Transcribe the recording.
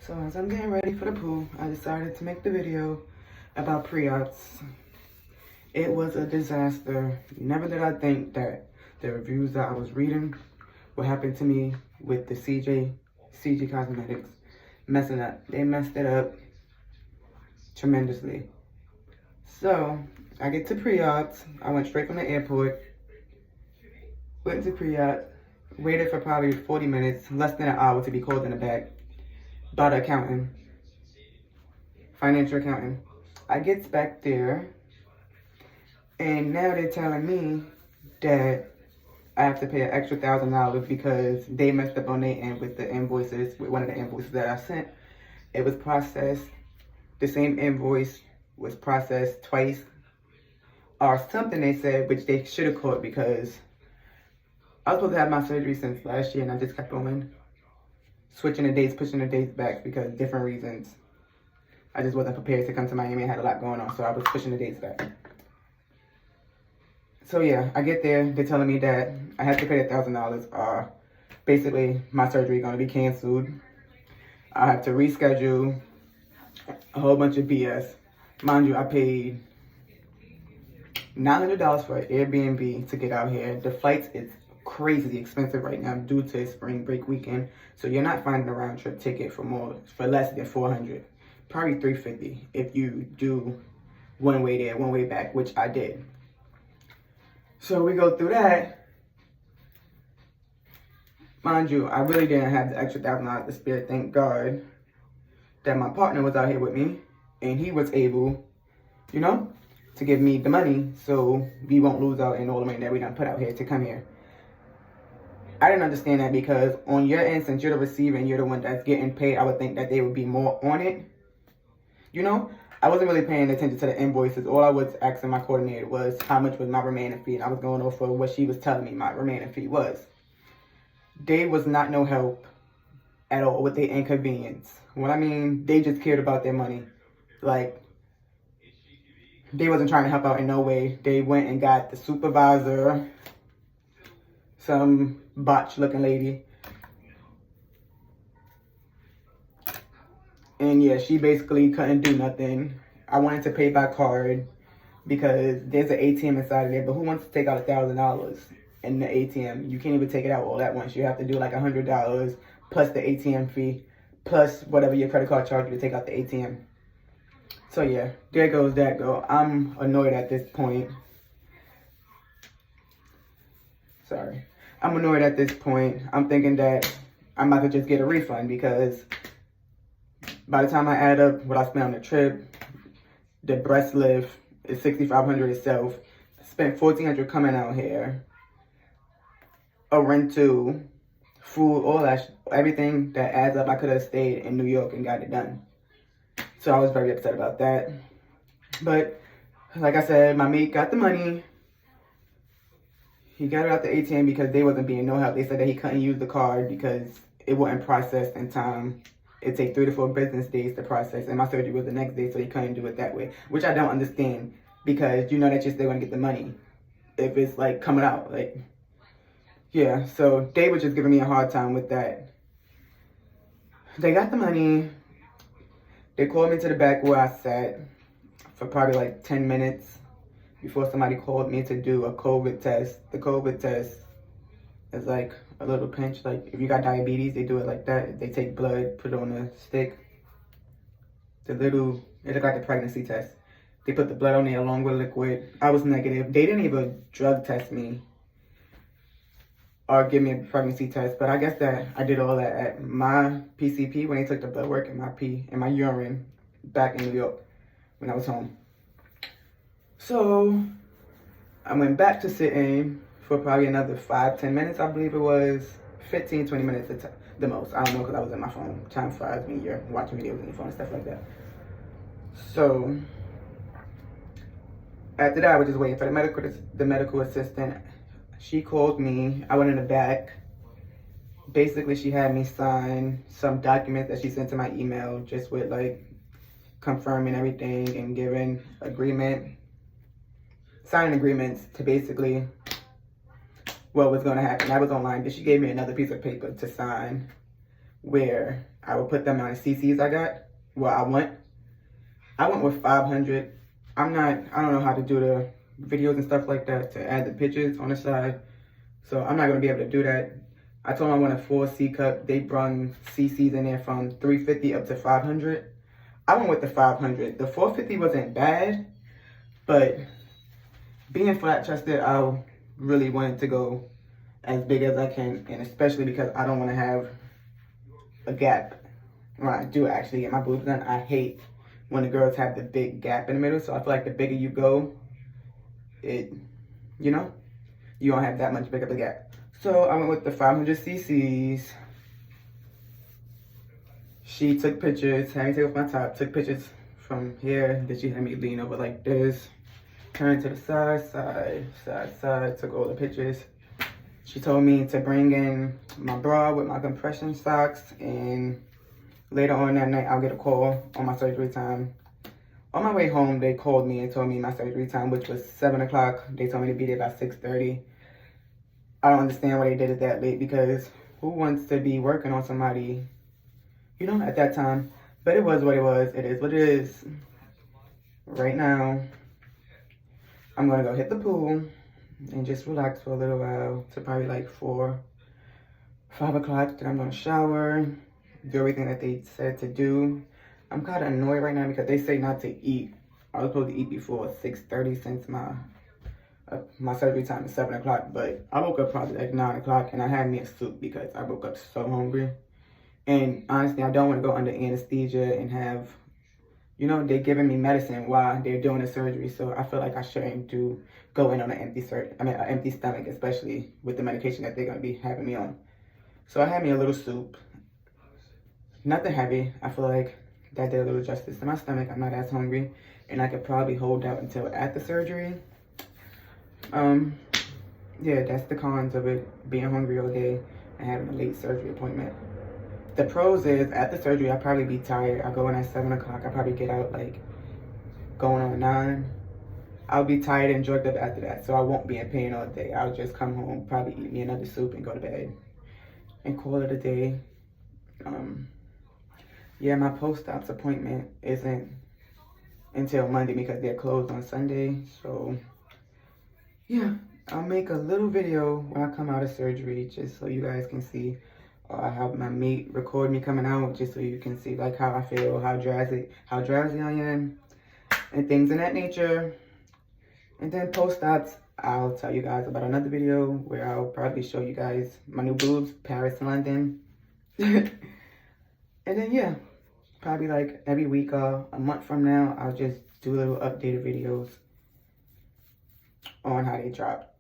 So as I'm getting ready for the pool, I decided to make the video about pre-ops. It was a disaster. Never did I think that the reviews that I was reading would happen to me with the Cgcosmetics messing up. They messed it up tremendously. So I get to pre-ops. I went straight from the airport, went to pre-op, waited for probably 40 minutes, less than an hour to be called in the back by the accountant, financial accountant. I get back there, and now they're telling me that I have to pay an extra $1,000 because they messed up on their end with the invoices, with one of the invoices that I sent. It was processed, the same invoice was processed twice, or something they said, which they should have caught because I was supposed to have my surgery since last year and I just kept on switching the dates, pushing the dates back because different reasons. I just wasn't prepared to come to Miami. I had a lot going on, so I was pushing the dates back. So yeah, I get there, they're telling me that I have to pay $1,000. Basically, my surgery is going to be canceled. I have to reschedule, a whole bunch of BS. Mind you, I paid $900 for an Airbnb to get out here. The flights is crazy expensive right now due to spring break weekend. So you're not finding a round trip ticket for less than $400. Probably $350 if you do one way there, one way back, which I did. So we go through that. Mind you, I really didn't have the extra $1,000 to spare. Thank God that my partner was out here with me and he was able, to give me the money so we won't lose out in all the money that we done put out here to come here. I didn't understand that because on your end, since you're the receiver and you're the one that's getting paid, I would think that they would be more on it. I wasn't really paying attention to the invoices. All I was asking my coordinator was how much was my remaining fee, and I was going off of what she was telling me my remaining fee was. They was not no help at all with their inconvenience. What I mean, they just cared about their money. Like, they wasn't trying to help out in no way. They went and got the supervisor, some botch looking lady. And yeah, she basically couldn't do nothing. I wanted to pay by card because there's an ATM inside of there, but who wants to take out $1,000 in the ATM? You can't even take it out all at once. You have to do like $100 plus the ATM fee, plus whatever your credit card charges you to take out the ATM. So yeah, there goes that go. I'm annoyed at this point. Sorry. I'm annoyed at this point. I'm thinking that I'm about to just get a refund because by the time I add up what I spent on the trip, the breast lift is $6,500 itself. I spent $1,400 coming out here. A rental, food, all that, everything that adds up. I could have stayed in New York and got it done. So I was very upset about that. But like I said, my mate got the money. He got it out the ATM because they wasn't being no help. They said that he couldn't use the card because it wasn't processed in time. It takes 3 to 4 business days to process, and my surgery was the next day, so he couldn't do it that way, which I don't understand because you know that you're still gonna get the money if it's like coming out, like, yeah. So they were just giving me a hard time with that. They got the money. They called me to the back where I sat for probably like 10 minutes before somebody called me to do a COVID test. The COVID test is like a little pinch. Like if you got diabetes, they do it like that. They take blood, put it on a stick. It looked like a pregnancy test. They put the blood on there along with liquid. I was negative. They didn't even drug test me or give me a pregnancy test, but I guess that I did all that at my PCP when they took the blood work and my pee and my urine back in New York when I was home. So I went back to sit-in for probably another 5-10 minutes, I believe it was. 15-20 minutes the most. I don't know because I was in my phone. Time flies when you're watching videos on your phone and stuff like that. So after that, I was just waiting for the medical assistant. She called me. I went in the back. Basically, she had me sign some documents that she sent to my email, just with like confirming everything and signing agreements to basically what was going to happen. That was online. But she gave me another piece of paper to sign where I will put them on CCs I got. Well, I went with 500. I don't know how to do the videos and stuff like that to add the pictures on the side. So I'm not going to be able to do that. I told them I want a 4C cup. They brung CCs in there from 350 up to 500. I went with the 500. The 450 wasn't bad, but being flat chested, I really wanted to go as big as I can, and especially because I don't want to have a gap when I do actually get my boobs done. I hate when the girls have the big gap in the middle, so I feel like the bigger you go, you know, you don't have that much big of a gap. So I went with the 500 cc's. She took pictures, had me take off my top, took pictures from here. Then she had me lean over like this, turn to the side, took all the pictures. She told me to bring in my bra with my compression socks, and later on that night, I'll get a call on my surgery time. On my way home, they called me and told me my surgery time, which was 7 o'clock. They told me to be there by 6:30. I don't understand why they did it that late, because who wants to be working on somebody, you know, at that time? But it was what it was. It is what it is. Right now, I'm going to go hit the pool and just relax for a little while to probably like 4, 5 o'clock. Then I'm going to shower, do everything that they said to do. I'm kind of annoyed right now because they say not to eat. I was supposed to eat before 6:30 since my surgery time is 7 o'clock, but I woke up probably like 9 o'clock and I had me a soup because I woke up so hungry. And honestly, I don't want to go under anesthesia and have, you know, they're giving me medicine while they're doing the surgery. So I feel like I shouldn't go in on an empty stomach, especially with the medication that they're going to be having me on. So I had me a little soup. Nothing heavy. I feel like that did a little justice to my stomach. I'm not as hungry, and I could probably hold out until after surgery. Yeah, that's the cons of it, being hungry all day and having a late surgery appointment. The pros is, after surgery, I'll probably be tired. I'll go in at 7 o'clock. I'll probably get out like going on 9. I'll be tired and drugged up after that, so I won't be in pain all day. I'll just come home, probably eat me another soup and go to bed and call it a day. Yeah, my post-ops appointment isn't until Monday because they're closed on Sunday. So yeah, I'll make a little video when I come out of surgery just so you guys can see. I have my mate record me coming out just so you can see like how I feel, how drowsy I am, and things in that nature. And then post-ops, I'll tell you guys about another video where I'll probably show you guys my new boobs, Paris and London. And then yeah, probably like every week or a month from now, I'll just do little updated videos on how they drop.